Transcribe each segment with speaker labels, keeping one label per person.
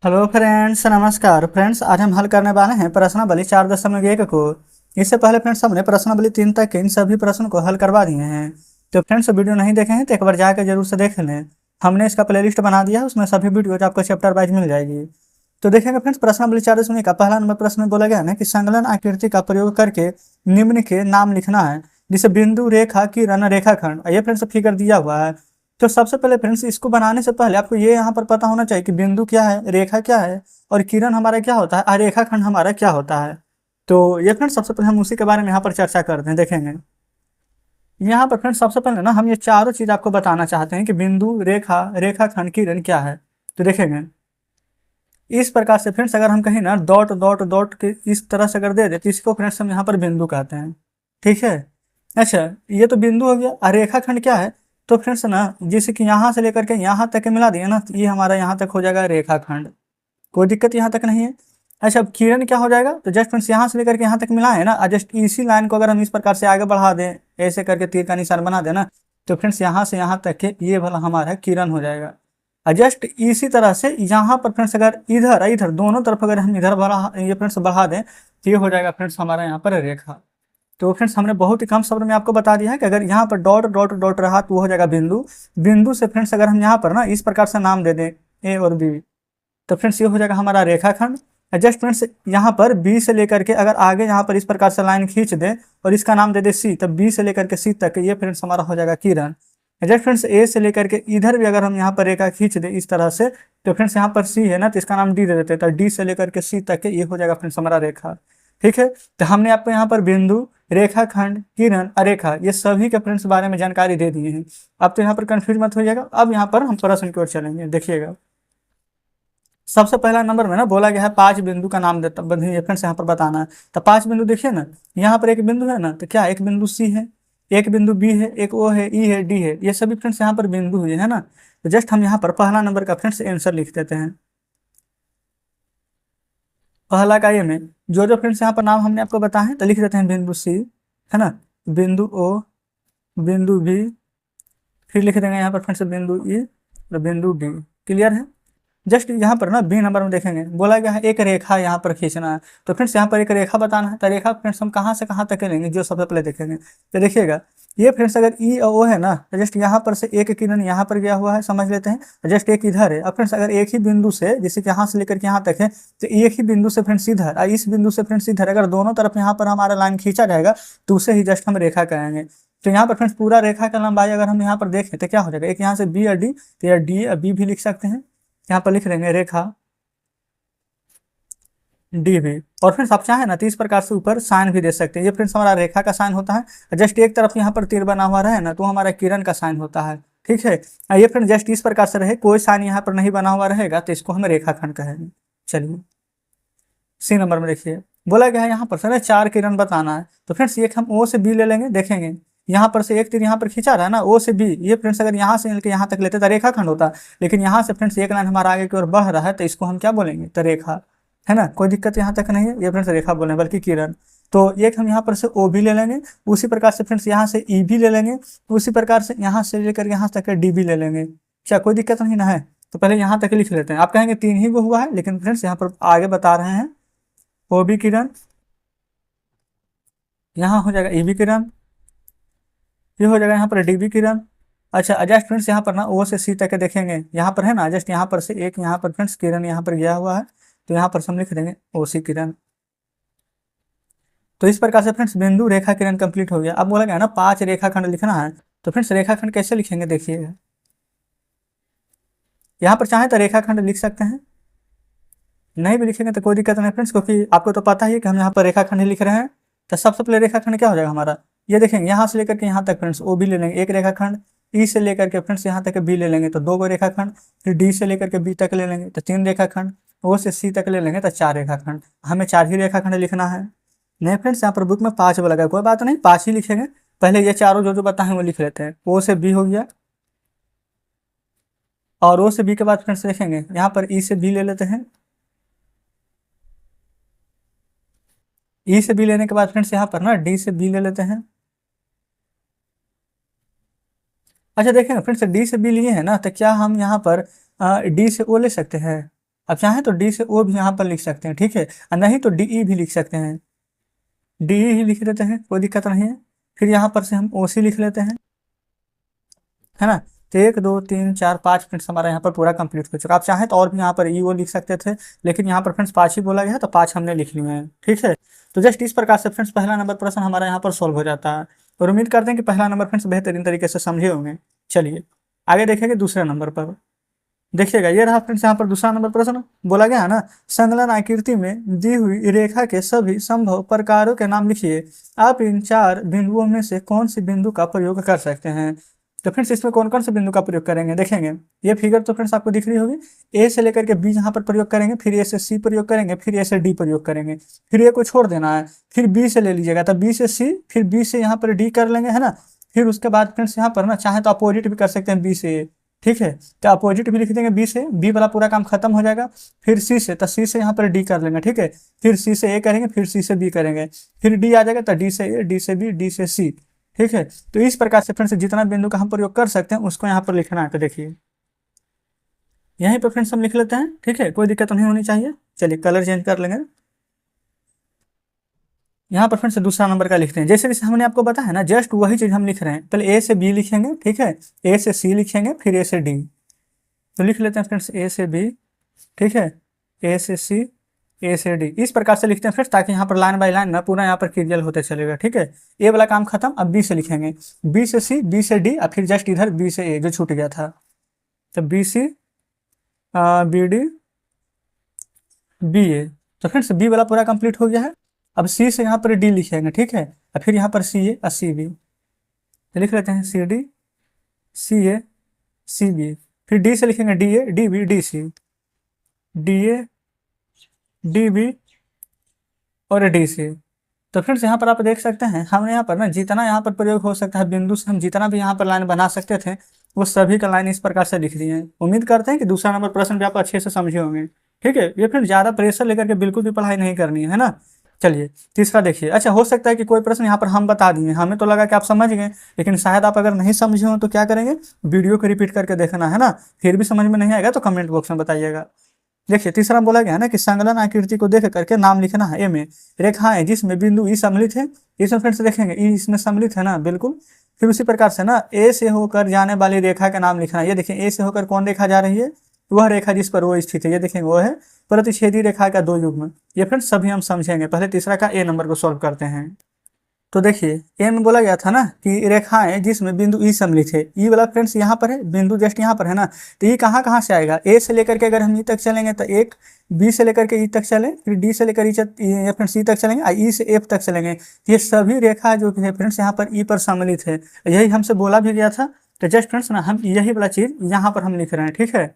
Speaker 1: Hello friends, नमस्कार friends. आज हम हल करने वाले हैं प्रश्नावली 4.1 को। इससे पहले फ्रेंड्स हमने प्रश्नावली 3 तक के इन सभी प्रश्नों को हल करवा दिए हैं। तो फ्रेंड्स वीडियो नहीं देखे हैं तो एक बार जाकर जरूर से देख लें। हमने इसका प्लेलिस्ट बना दिया है, उसमें सभी वीडियो आपको चैप्टर वाइज मिल जाएगी। तो देखेंगे फ्रेंड्स, प्रश्नावली 4.1 का पहला नंबर प्रश्न में बोला गया है कि संलग्न आकृति का प्रयोग करके निम्न के नाम लिखना है, जिसे बिंदु, रेखा, किरण, रेखाखंड। ये फ्रेंड्स फिगर दिया हुआ है। तो सबसे पहले फ्रेंड्स इसको बनाने से पहले आपको ये यहाँ पर पता होना चाहिए कि बिंदु क्या है, रेखा क्या है और किरण हमारा क्या होता है और रेखाखंड हमारा क्या होता है। तो ये फ्रेंड्स सबसे पहले हम उसी के बारे में यहाँ पर चर्चा करते हैं। देखेंगे यहाँ पर फ्रेंड्स सबसे पहले ना हम ये चारों चीज आपको बताना चाहते हैं कि बिंदु, रेखा, रेखाखंड, किरण क्या है। तो देखेंगे इस प्रकार से फ्रेंड्स अगर हम कहीं ना डॉट डॉट डॉट के इस तरह से अगर दे दे तो इसको फ्रेंड्स हम यहाँ पर बिंदु कहते हैं। ठीक है। अच्छा, ये तो बिंदु हो गया। और रेखाखंड क्या है? तो फ्रेंड्स ना जैसे कि यहाँ से लेकर के यहाँ तक के मिला दिया ना, तो ये हमारा यहाँ तक हो जाएगा रेखाखंड। कोई दिक्कत यहाँ तक नहीं है। अच्छा, अब किरण क्या हो जाएगा? तो जस्ट फ्रेंड्स यहाँ से लेकर के यहाँ तक मिला है ना, और जस्ट इसी लाइन को अगर हम इस प्रकार से आगे बढ़ा दें, ऐसे करके तीर का निशान बना देना, तो फ्रेंड्स यहाँ से यहाँ तक के ये वाला हमारा किरण हो जाएगा। और जस्ट इसी तरह से यहाँ पर फ्रेंड्स अगर इधर इधर दोनों तरफ अगर हम इधर बढ़ा ये फ्रेंड्स बढ़ा दें तो ये हो जाएगा फ्रेंड्स हमारा यहाँ पर रेखा। तो फ्रेंड्स हमने बहुत ही कम शब्द में आपको बता दिया है कि अगर यहाँ पर डॉट डॉट डॉट रहा तो वो हो जाएगा बिंदु। बिंदु से फ्रेंड्स अगर हम यहाँ पर ना इस प्रकार से नाम दे दें ए और बी, तो फ्रेंड्स ये हो जाएगा हमारा रेखाखंड। जस्ट फ्रेंड्स यहाँ पर बी से लेकर के अगर आगे यहाँ पर इस प्रकार से लाइन खींच दे और इसका नाम दे दे सी, तब बी से लेकर के सी तक ये फ्रेंड्स हमारा हो जाएगा किरण। जस्ट फ्रेंड्स ए से लेकर के इधर भी अगर हम यहाँ पर रेखा खींच दे इस तरह से, तो फ्रेंड्स यहाँ पर सी है ना, तो इसका नाम डी दे देते हैं, तो डी से लेकर के सी तक ये हो जाएगा फ्रेंड्स हमारा रेखा। ठीक है। तो हमने आपको यहाँ पर बिंदु, रेखाखंड, किरण, अरेखा ये सभी के फ्रेंड्स बारे में जानकारी दे दिए हैं। अब तो यहाँ पर कंफ्यूज मत होइएगा। अब यहाँ पर हम प्रश्न की ओर चलेंगे। देखिएगा सबसे पहला नंबर में ना बोला गया है 5 बिंदु का नाम देता फ्रेंड्स यहाँ पर बताना है। तो 5 बिंदु देखिए ना, यहाँ पर एक बिंदु है ना, तो क्या एक बिंदु सी है, एक बिंदु बी है, एक ओ है, ई है, डी है, ये सभी फ्रेंड्स यहाँ पर बिंदु हुए है ना। तो जस्ट हम यहाँ पर पहला नंबर का फ्रेंड्स आंसर लिख देते हैं। पहला का ये में जो जो फ्रेंड्स यहाँ पर नाम हमने आपको बताया है तो लिख देते हैं बिंदु सी, है ना, बिंदु ओ, बिंदु बी, फिर लिख देंगे यहाँ पर फ्रेंड्स बिंदु ई और बिंदु डी। क्लियर है। जस्ट यहाँ पर ना बी नंबर में देखेंगे बोला गया है एक रेखा यहाँ पर खींचना है। तो फ्रेंड्स यहाँ पर एक रेखा बताना है। तो रेखा फ्रेंड्स हम कहाँ से कहाँ तक लेंगे, जो सबसे पहले देखेंगे। तो देखिएगा ये फ्रेंड्स अगर ई और ओ है ना, तो जस्ट यहाँ पर से एक किरण यहाँ पर गया हुआ है, समझ लेते हैं, जस्ट एक इधर है। अब फ्रेंड्स अगर एक ही बिंदु से जैसे कि यहाँ से लेकर के यहाँ तक है, तो एक ही बिंदु से फ्रेंड्स इधर और इस बिंदु से फ्रेंड्स इधर अगर दोनों तरफ यहाँ पर हमारा लाइन खींचा जाएगा तो उसे ही जस्ट हम रेखा कहेंगे। तो यहाँ पर फ्रेंड्स पूरा रेखा का लंबाई अगर हम यहाँ पर देखें तो क्या हो जाएगा, एक यहाँ से बी और डी, तो या डी और बी भी लिख सकते हैं। यहाँ पर लिख देंगे रेखा डी भी। और फ्रेंड्स आप चाहें ना तो इस प्रकार से ऊपर साइन भी दे सकते हैं। ये फ्रेंड्स हमारा रेखा का साइन होता है। जस्ट एक तरफ यहाँ पर तीर बना हुआ रहे ना तो हमारा किरण का साइन होता है। ठीक है। ये फ्रेंड जस्ट इस प्रकार से रहे, कोई साइन यहाँ पर नहीं बना हुआ रहेगा तो इसको हम रेखाखंड कहेंगे। चलिए सी नंबर में देखिए बोला गया है यहाँ पर सर 4 किरण बताना है। तो फ्रेंड्स एक हम ओ से बी ले लेंगे। देखेंगे यहाँ पर से एक तीर यहाँ पर खींचा रहा है ना, ओ से बी, ये फ्रेंड्स अगर यहाँ से लेकर यहाँ तक लेते तो रेखाखंड होता। लेकिन यहाँ से फ्रेंड्स एक लाइन हमारा आगे की ओर बढ़ रहा है तो इसको हम क्या बोलेंगे, तो रेखा, है ना। कोई दिक्कत यहाँ तक नहीं है। ये फ्रेंड्स रेखा बोले बल्कि किरण। तो एक हम यहाँ पर से ओ भी ले लेंगे, उसी प्रकार से फ्रेंड्स यहाँ से ई भी ले लेंगे, उसी प्रकार से यहाँ से लेकर यहाँ तक डी भी ले लेंगे। क्या कोई दिक्कत नहीं ना है। तो पहले यहाँ तक लिख लेते हैं। आप कहेंगे 3 ही को हुआ है, लेकिन फ्रेंड्स यहाँ पर आगे बता रहे हैं ओ बी किरण, यहाँ हो जाएगा ई बी किरण, ये हो जाएगा यहाँ पर डी बी किरण। अच्छा जस्ट फ्रेंड्स यहाँ पर ना ओ से सी तक के देखेंगे, यहाँ पर है ना, जस्ट यहाँ पर से एक यहाँ पर फ्रेंड्स किरण यहाँ पर गया हुआ है, तो यहाँ पर हम लिख देंगे ओ सी किरण। तो इस प्रकार से फ्रेंड्स बिंदु, रेखा, किरण कंप्लीट हो गया। अब बोला गया ना 5 रेखाखंड लिखना है। तो फ्रेंड्स रेखाखंड कैसे लिखेंगे देखिएगा, यहाँ पर चाहे तो रेखाखंड लिख सकते हैं, नहीं भी लिखेंगे तो कोई दिक्कत नहीं फ्रेंड्स, क्योंकि आपको तो पता ही है कि हम यहाँ पर रेखाखंड लिख रहे हैं। तो सबसे पहले रेखाखंड क्या हो जाएगा हमारा, ये देखेंगे यहाँ से लेकर के यहाँ तक फ्रेंड्स ओ भी ले लेंगे एक रेखाखंड, ई से लेकर के फ्रेंड्स यहाँ तक बी ले लेंगे तो 2 रेखाखंड, फिर डी से लेकर के बी तक ले लेंगे तो 3 रेखाखंड, ओ से सी तक ले लेंगे तो 4 रेखाखंड। हमें 4 ही रेखाखंड लिखना है। नहीं फ्रेंड्स यहाँ पर बुक में 5 लगा है, कोई बात नहीं 5 ही लिखेंगे। पहले ये चारों जो जो बताएं वो लिख लेते हैं। ओ से बी हो गया, और ओ से बी के बाद फ्रेंड्स देखेंगे यहाँ पर ई से बी ले लेते हैं। ई से बी लेने के बाद फ्रेंड्स यहाँ पर ना डी से बी ले लेते हैं। अच्छा देखेंगे फ्रेंड्स डी से बी लिए हैं ना, तो क्या हम यहाँ पर डी से ओ ले सकते हैं? अब चाहें तो डी से ओ भी यहाँ पर लिख सकते हैं, ठीक है, और नहीं तो डी ई भी लिख सकते हैं, डी ई ही लिख देते हैं, कोई दिक्कत नहीं है। फिर यहाँ पर से हम ओ सी लिख लेते हैं, है ना। तो 1 2 3 4 5 फ्रेंड्स हमारा यहाँ पर पूरा कंप्लीट हो चुका। आप चाहें तो और भी यहाँ पर ई ओ लिख सकते थे, लेकिन यहाँ पर फ्रेंड्स 5 ही बोला गया है तो 5 हमने लिख लिए हैं, ठीक है। तो जस्ट इस प्रकार से फ्रेंड्स पहला नंबर प्रश्न हमारा यहाँ पर सॉल्व हो जाता है। और उम्मीद करते हैं कि पहला नंबर फ्रेंड्स बेहतरीन तरीके से समझे होंगे। चलिए आगे देखेंगे दूसरे नंबर पर। देखिएगा ये रहा फ्रेंड्स यहाँ पर दूसरा नंबर प्रश्न। बोला गया है ना, संलग्न आकृति में दी हुई रेखा के सभी संभव प्रकारों के नाम लिखिए। आप इन 4 बिंदुओं में से कौन सी बिंदु का प्रयोग कर सकते हैं। तो फ्रेंड्स इसमें कौन कौन से बिंदु का प्रयोग करेंगे देखेंगे। ये फिगर तो फ्रेंड्स आपको दिख रही होगी। ए से लेकर के बी यहाँ पर प्रयोग करेंगे, फिर ए से सी प्रयोग करेंगे, फिर ए से डी प्रयोग करेंगे, फिर ए को छोड़ देना है, फिर बी से ले लीजिएगा, तब बी से सी, फिर बी से यहाँ पर डी कर लेंगे, है ना। फिर उसके बाद फ्रेंड्स यहाँ पर ना चाहे तो अपोजिट भी कर सकते हैं बी से ए, ठीक है। तो अपोजिट भी लिख देंगे बी से, बी वाला पूरा काम खत्म हो जाएगा। फिर सी से, तो सी से यहाँ पर डी कर लेंगे, ठीक है। फिर सी से ए करेंगे, फिर सी से बी करेंगे, फिर डी आ जाएगा तो डी से ए, डी से बी, डी से सी, ठीक है। तो इस प्रकार से फ्रेंड्स जितना बिंदु का हम प्रयोग कर सकते हैं उसको यहाँ पर लिखना है। तो देखिए यहीं पर फ्रेंड्स हम लिख लेते हैं, ठीक है, कोई दिक्कत नहीं होनी चाहिए। चलिए कलर चेंज कर लेंगे। यहाँ पर फ्रेंड्स दूसरा नंबर का लिखते हैं, जैसे जैसे हमने आपको बताया ना, जस्ट वही चीज हम लिख रहे हैं। पहले ए से बी लिखेंगे, ठीक है, ए से सी लिखेंगे, फिर ए से डी। तो लिख लेते हैं फ्रेंड्स ए से बी, ठीक है, ए से सी, ए से डी, इस प्रकार से लिखते हैं फ्रेंड्स, ताकि यहाँ पर लाइन बाय लाइन ना पूरा यहाँ पर क्लियर होते चलेगा, ठीक है। ए वाला काम खत्म। अब बी से लिखेंगे, बी से सी, बी से डी, और फिर जस्ट इधर बी से ए जो छूट गया था। तो B C, B D, B A. तो फ्रेंड्स बी वाला पूरा कंप्लीट हो गया है। अब सी से यहाँ पर डी लिखेंगे, ठीक है, और फिर यहाँ पर सी ए और सी बी। तो लिख लेते हैं C D, C A, C B. फिर डी से लिखेंगे D A, D B, D C, D A, D B और डी सी। तो फ्रेंड्स यहाँ पर आप देख सकते हैं हमने यहाँ पर ना जितना यहाँ पर प्रयोग हो सकता है बिंदु से, हम जितना भी यहाँ पर लाइन बना सकते थे वो सभी का लाइन इस प्रकार से लिख दिए हैं। उम्मीद करते हैं कि दूसरा नंबर प्रश्न भी आप अच्छे से समझे होंगे, ठीक है। ये फ्रेंड्स ज़्यादा प्रेशर लेकर के बिल्कुल भी पढ़ाई नहीं करनी है ना। चलिए तीसरा देखिए। अच्छा हो सकता है कि कोई प्रश्न यहाँ पर हम बता दिए, हमें तो लगा कि आप समझ गए, लेकिन शायद आप अगर नहीं समझे हो तो क्या करेंगे, वीडियो को रिपीट करके देखना, है ना। फिर भी समझ में नहीं आएगा तो कमेंट बॉक्स में बताइएगा। देखिए तीसरा बोला गया है ना कि संलग्न आकृति को देख करके नाम लिखना है। ए में रेखाएं जिसमें बिंदु ई सम्मिलित है, इसमें फ्रेंड्स देखेंगे ई इसमें सम्मिलित है ना, बिल्कुल। फिर उसी प्रकार से ना ए से होकर जाने वाली रेखा का नाम लिखना है। ये देखिए ए से होकर कौन रेखा जा रही है, वह रेखा जिस पर वो स्थित है, ये देखेंगे वो है प्रतिच्छेदी रेखा का 2 युग्म। ये फ्रेंड्स सभी हम समझेंगे। पहले तीसरा का ए नंबर को सॉल्व करते हैं। तो देखिए ए में बोला गया था ना कि रेखाएं जिसमें बिंदु ई सम्मिलित है, ई वाला फ्रेंड्स यहाँ पर है, बिंदु जस्ट यहाँ पर है ना। तो ये कहाँ कहाँ से आएगा, ए से लेकर के अगर हम ई तक चलेंगे तो एक, बी से लेकर के ई तक चले, फिर डी से लेकर ई फ्रेंड्स ई तक चलेंगे, और ई से एफ तक चलेंगे। ये सभी रेखा जो है फ्रेंड्स यहाँ पर ई पर सम्मिलित है, यही हमसे बोला भी गया था। तो जस्ट फ्रेंड्स ना हम यही वाला चीज यहाँ पर हम लिख रहे हैं, ठीक है।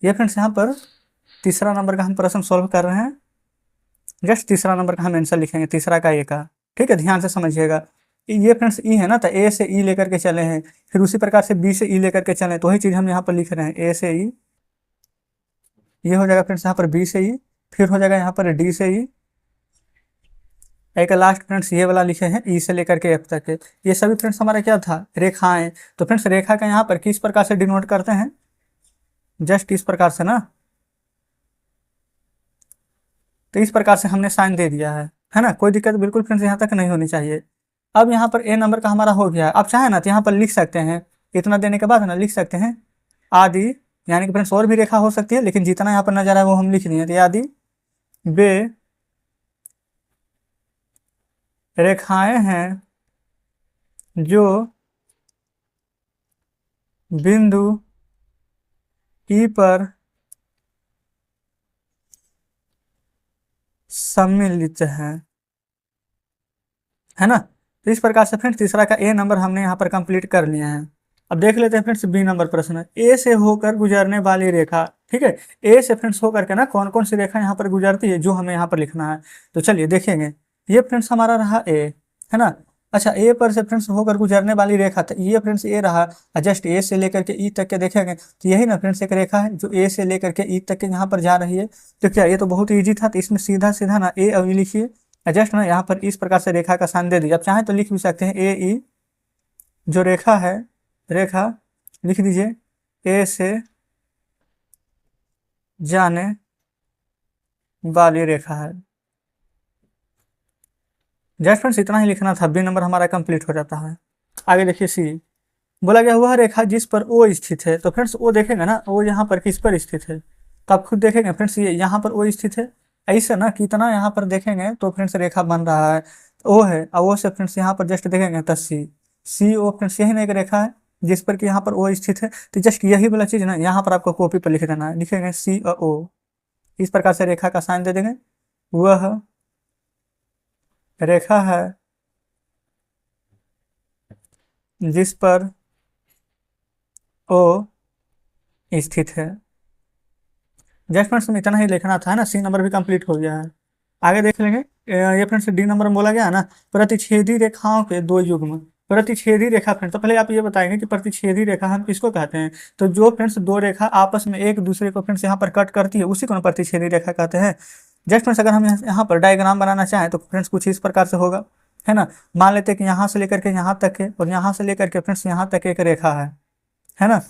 Speaker 1: ये फ्रेंड्स यहाँ पर तीसरा नंबर का हम प्रश्न सॉल्व कर रहे हैं। जस्ट तीसरा नंबर का हम आंसर लिखेंगे, तीसरा का ए का, ठीक है, ध्यान से समझिएगा। ये फ्रेंड्स ई है ना, तो ए से ई लेकर के चले हैं, फिर उसी प्रकार से बी से ई लेकर के चले, तो वही चीज हम यहाँ पर लिख रहे हैं, ए से ई, ये हो जाएगा फ्रेंड्स यहाँ पर बी से ई, फिर हो जाएगा यहाँ पर डी से ई, एक लास्ट फ्रेंड्स ये वाला लिखे हैं ई से लेकर के एफ तक है। ये सभी फ्रेंड्स हमारा क्या था, रेखाएं। तो फ्रेंड्स रेखा का यहाँ पर किस प्रकार से डिनोट करते हैं, जस्ट इस प्रकार से ना। तो इस प्रकार से हमने साइन दे दिया है ना, कोई दिक्कत बिल्कुल फ्रेंड्स यहाँ तक नहीं होनी चाहिए। अब यहाँ पर ए नंबर का हमारा हो गया है। अब चाहे ना तो यहाँ पर लिख सकते हैं, इतना देने के बाद ना लिख सकते हैं आदि, यानी कि फ्रेंड्स और भी रेखा हो सकती है, लेकिन जितना यहाँ पर नजर है वो हम लिख दिए। तो आदि वे रेखाएं हैं जो बिंदु ई पर सम्मिलित है ना। तो इस प्रकार से फ्रेंड्स तीसरा का ए नंबर हमने यहाँ पर कंप्लीट कर लिया है। अब देख लेते हैं फ्रेंड्स बी नंबर प्रश्न। ए से होकर गुजरने वाली रेखा, ठीक है, ए से फ्रेंड्स होकर के ना कौन कौन सी रेखा यहाँ पर गुजरती है, जो हमें यहाँ पर लिखना है। तो चलिए देखेंगे। ये फ्रेंड्स हमारा रहा ए, है ना। अच्छा ए पर से फ्रेंड्स होकर गुजरने वाली रेखा, तो ये फ्रेंड्स ए रहा, जस्ट ए से लेकर के ई तक के देखेंगे तो यही ना फ्रेंड्स एक रेखा है जो ए से लेकर के ई तक के यहाँ पर जा रही है। तो क्या ये तो बहुत ईजी था, तो इसमें सीधा सीधा ना ए और ई लिखिए, जस्ट ना यहाँ पर इस प्रकार से रेखा का साइन दे दीजिए। आप चाहें तो लिख भी सकते हैं ए ई, जो रेखा है, रेखा लिख दीजिए ए से जाने वाली रेखा है। जस्ट फ्रेंड्स इतना ही लिखना था, बी नंबर हमारा कंप्लीट हो जाता है। आगे देखिए सी, बोला गया वह रेखा जिस पर ओ स्थित है। तो फ्रेंड्स ओ देखेंगे ना, ओ यहाँ पर किस पर स्थित है, तो आप खुद देखेंगे फ्रेंड्स, ये यहाँ पर ओ स्थित है। ऐसे ना कितना यहाँ पर देखेंगे तो फ्रेंड्स रेखा बन रहा है, ओ है, और ओ से फ्रेंड्स यहाँ पर जस्ट देखेंगे तो सी, सी ओ फ्रेंड्स यही ना एक रेखा है जिस पर कि यहाँ पर ओ स्थित है। तो जस्ट यही वाला चीज ना यहाँ पर आपको कॉपी पर लिख देना है, लिखेंगे सी और ओ, इस प्रकार से रेखा का साइन दे देंगे। वह रेखा है जिस पर ओ स्थित है। जस्ट फ्रेंड्स में इतना ही लिखना था ना, सी नंबर भी कंप्लीट हो गया है। आगे देख लेंगे, ये फ्रेंड्स डी नंबर में बोला गया है ना, प्रतिच्छेदी रेखाओं के दो युग्म। प्रतिच्छेदी रेखा फ्रेंड्स, तो पहले आप ये बताएंगे कि प्रतिच्छेदी रेखा हम किसको कहते हैं। तो जो फ्रेंड्स दो रेखा आपस में एक दूसरे को फ्रेंड्स यहाँ पर कट करती है उसी को प्रतिच्छेदी रेखा कहते हैं। जस्ट फ्रेंड्स अगर हम यहाँ पर डायग्राम बनाना चाहें तो फ्रेंड्स कुछ इस प्रकार से होगा, है ना। मान लेते हैं कि यहाँ से लेकर के यहाँ तक है और यहाँ से लेकर के फ्रेंड्स यहाँ तक एक रेखा है ना।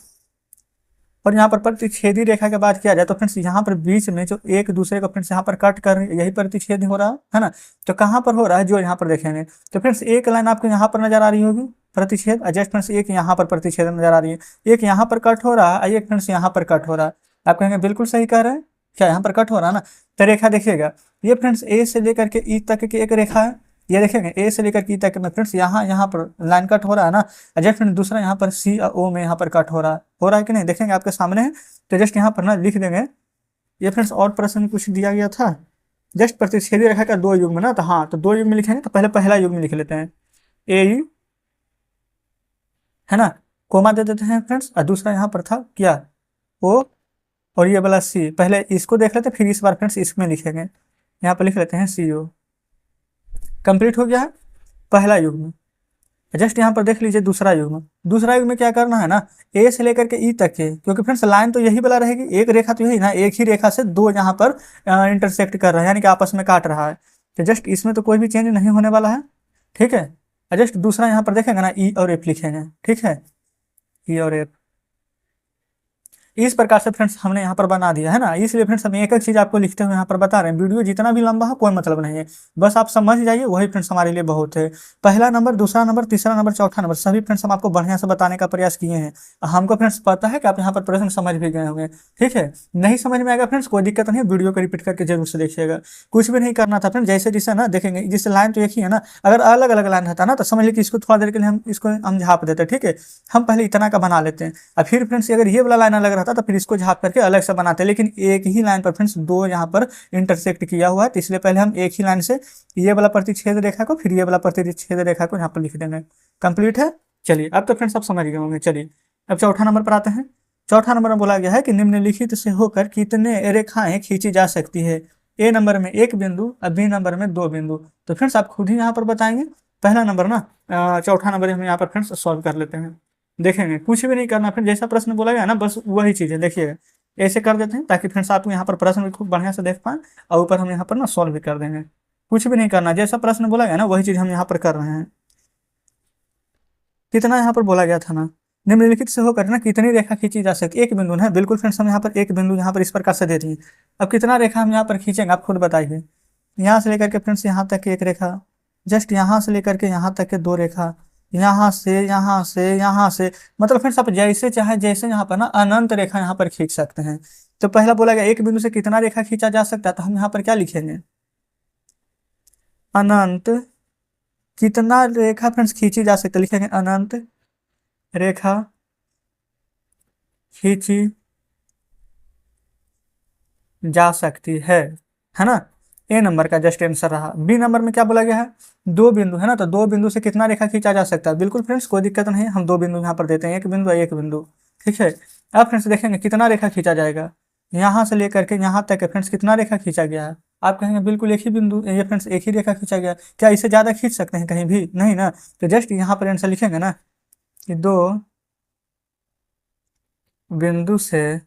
Speaker 1: और यहाँ पर प्रतिच्छेदी रेखा के बाद किया जाए तो फ्रेंड्स यहाँ पर बीच में जो एक दूसरे को फ्रेंड्स यहाँ पर कट कर यही प्रतिच्छेद हो रहा है ना। तो कहाँ पर हो रहा है, जो यहाँ पर देखेंगे तो फ्रेंड्स एक लाइन आपको यहाँ पर नजर आ रही होगी प्रतिच्छेद, जस्ट फ्रेंड्स एक यहाँ पर प्रतिच्छेद नजर आ रही है, एक यहाँ पर कट हो रहा है, एक फ्रेंड्स यहाँ पर कट हो रहा है। आप कहेंगे बिल्कुल सही कह रहे हैं, क्या यहाँ पर कट हो रहा है ना। तो रेखा देखिएगा, ये फ्रेंड्स ए से लेकर के ई तक की एक रेखा है, ये देखेंगे ए से लेकर के ई तक में फ्रेंड्स यहाँ पर लाइन कट हो रहा है ना। जस्ट फ्रेंड्स दूसरा यहाँ पर सी और ओ में यहाँ पर कट हो रहा है कि नहीं, देखेंगे आपके सामने है। तो जस्ट यहाँ पर ना लिख देंगे, ये फ्रेंड्स और प्रश्न कुछ दिया गया था, जस्ट प्रतिच्छेदी रेखा का दो युग्म ना, तो हाँ तो दो युग्म लिखेंगे, तो पहले पहला युग्म लिख लेते हैं ए ई, है ना, कोमा दे देते हैं फ्रेंड्स, और दूसरा यहाँ पर था क्या ओ, और ये वाला सी, पहले इसको देख लेते हैं फिर इस बार फ्रेंड्स इसमें लिखेंगे, यहाँ पर लिख लेते हैं सी ओ। कंप्लीट हो गया है पहला युग्म। जस्ट यहाँ पर देख लीजिए दूसरा युग्म, दूसरा युग्म में क्या करना है ना, ए से लेकर के ई तक के, क्योंकि फ्रेंड्स लाइन तो यही वाला रहेगी, एक रेखा तो यही ना, एक ही रेखा से दो यहाँ पर इंटरसेक्ट कर रहा है, यानी कि आपस में काट रहा है। तो जस्ट इसमें तो कोई भी चेंज नहीं होने वाला है, ठीक है। जस्ट दूसरा यहाँ पर देखेंगे ना, ई और एफ लिखेंगे, ठीक है, ई और एफ। इस प्रकार से फ्रेंड्स हमने यहाँ पर बना दिया है ना, इसलिए फ्रेंड्स हम एक एक चीज आपको लिखते हुए यहाँ पर बता रहे हैं। वीडियो जितना भी लंबा हो कोई मतलब नहीं है, बस आप समझ जाइए वही फ्रेंड्स हमारे लिए बहुत है। पहला नंबर, दूसरा नंबर, तीसरा नंबर, चौथा नंबर सभी फ्रेंड्स हम आपको बढ़िया से बताने का प्रयास किए हैं। हमको फ्रेंड्स पता है कि आप यहाँ पर प्रश्न समझ भी गए होंगे, ठीक है। नहीं समझ में आएगा फ्रेंड्स कोई दिक्कत नहीं है, वीडियो को रिपीट करके जरूर से देखिएगा। कुछ भी नहीं करना था फ्रेंड्स, जैसे जैसे ना देखेंगे, जिससे लाइन तो एक ही है ना, अगर अलग अलग लाइन रहता ना तो समझ लीजिए इसको थोड़ा देर के लिए हम इसको हम झाप देते, ठीक है। हम पहले इतना का बना लेते हैं, और फिर फ्रेंड्स अगर ये वाला लाइन अलग रहता तो फिर इसको झाप करके अलग से बनाते हैं, लेकिन एक ही लाइन पर फ्रेंड्स दो यहाँ पर इंटरसेक्ट किया हुआ है, तो इसलिए पहले हम एक ही लाइन से ये वाला प्रतिच्छेद रेखा को फिर ये वाला प्रतिच्छेद रेखा को यहाँ पर लिख देंगे। कंप्लीट है, चलिए अब तो फ्रेंड्स आप समझ गए होंगे। चलिए अब चौथा नंबर पर आते हैं। चौथा नंबर में बोला गया है कि निम्नलिखित से होकर कितने रेखाएं खींची जा सकती है। ए नंबर में एक बिंदु और बी नंबर में दो बिंदु। तो फ्रेंड्स आप खुद ही यहाँ पर बताएंगे। पहला नंबर ना, चौथा नंबर हम यहाँ पर फ्रेंड्स सॉल्व कर लेते हैं, देखेंगे कुछ भी नहीं करना फ्रेंड, जैसा प्रश्न बोला गया ना बस वही चीज़ है, देखिएगा ऐसे कर देते हैं ताकि फ्रेंड्स आप यहाँ पर प्रश्न भी खूब बढ़िया से देख पाएं, और ऊपर हम यहाँ पर ना सॉल्व भी कर देंगे। कुछ भी नहीं करना, जैसा प्रश्न बोला गया ना वही चीज़ हम यहाँ पर कर रहे हैं। कितना यहाँ पर बोला गया था ना, निम्नलिखित से होकर ना कितनी रेखा खींची जा सकती है, एक बिंदु है, बिल्कुल फ्रेंड्स हम यहाँ पर एक बिंदु यहाँ पर इस प्रकार से दे दिए। अब कितना रेखा हम यहाँ पर खींचेंगे आप खुद बताइए। यहाँ से लेकर के फ्रेंड्स यहाँ तक एक रेखा, जस्ट यहाँ से लेकर के यहाँ तक के दो रेखा, यहाँ से यहाँ से यहाँ से, मतलब फ्रेंड्स आप जैसे चाहे जैसे यहाँ पर ना अनंत रेखा यहाँ पर खींच सकते हैं। तो पहला बोला गया एक बिंदु से कितना रेखा खींचा जा सकता है, तो हम यहाँ पर क्या लिखेंगे, अनंत कितना रेखा फ्रेंड्स खींची जा सकती है, लिखेंगे अनंत रेखा खींची जा सकती है ना। ए नंबर का जस्ट आंसर रहा। बी नंबर में क्या बोला गया है, दो बिंदु है ना, तो दो बिंदु से कितना रेखा खींचा जा सकता है, बिल्कुल फ्रेंड्स कोई दिक्कत नहीं है, हम दो बिंदु यहाँ पर देते हैं, एक बिंदु और एक बिंदु, ठीक है। अब फ्रेंड्स देखेंगे कितना रेखा खींचा जाएगा, यहाँ से लेकर के यहाँ तक फ्रेंड्स कितना रेखा खींचा गया है। आप कहेंगे बिल्कुल एक ही बिंदु, ये फ्रेंड्स एक ही रेखा खींचा गया, क्या इससे ज़्यादा खींच सकते हैं कहीं भी नहीं ना। तो जस्ट यहाँ पर आंसर लिखेंगे ना कि दो बिंदु से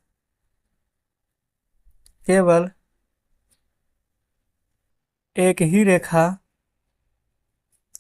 Speaker 1: केवल एक ही रेखा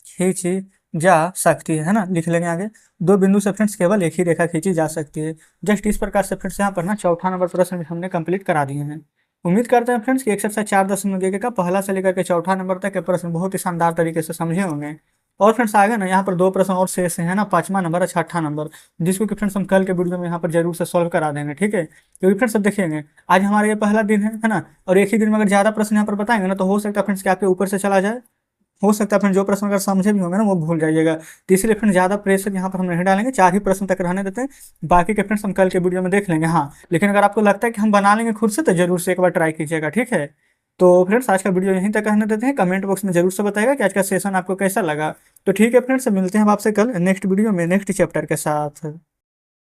Speaker 1: खींची जा सकती है ना, लिख लेंगे आगे। दो बिंदु से फ्रेंड्स केवल एक ही रेखा खींची जा सकती है। जस्ट इस प्रकार से फ्रेंड्स यहाँ पर ना चौथा नंबर प्रश्न भी हमने कंप्लीट करा दिए हैं। उम्मीद करते हैं फ्रेंड्स कि एक्सरसाइज 4.1 का पहला से लेकर के चौथा नंबर तक के प्रश्न बहुत ही शानदार तरीके से समझे होंगे। और फ्रेंड्स आगे ना यहाँ पर दो प्रश्न और शेष है ना, 5वां नंबर और 6ठा नंबर, जिसको कि फ्रेंड्स हम कल के वीडियो में यहाँ पर जरूर से सॉल्व करा देंगे, ठीक है। क्योंकि फ्रेंड्स अब देखेंगे आज हमारा ये पहला दिन है ना, और एक ही दिन में अगर ज्यादा प्रश्न यहाँ पर बताएंगे ना तो हो सकता है फ्रेंड्स कि आपके ऊपर से चला जाए, हो सकता है फ्रेंड जो प्रश्न अगर समझे भी होंगे ना वो भूल जाइएगा। तो इसलिए फ्रेंड ज़्यादा प्रेशर यहाँ पर हम नहीं डालेंगे, 4 ही प्रश्न तक रहने देते हैं, बाकी के फ्रेंड्स हम कल के वीडियो में देख लेंगे। हाँ, लेकिन अगर आपको लगता है कि हम बना लेंगे खुद से तो जरूर से एक बार ट्राई कीजिएगा, ठीक है। तो फ्रेंड्स आज का वीडियो यहीं तक रहने देते हैं, कमेंट बॉक्स में जरूर से बताएगा कि आज का सेशन आपको कैसा लगा। तो ठीक है फ्रेंड्स, मिलते हैं आपसे कल नेक्स्ट वीडियो में नेक्स्ट चैप्टर के साथ।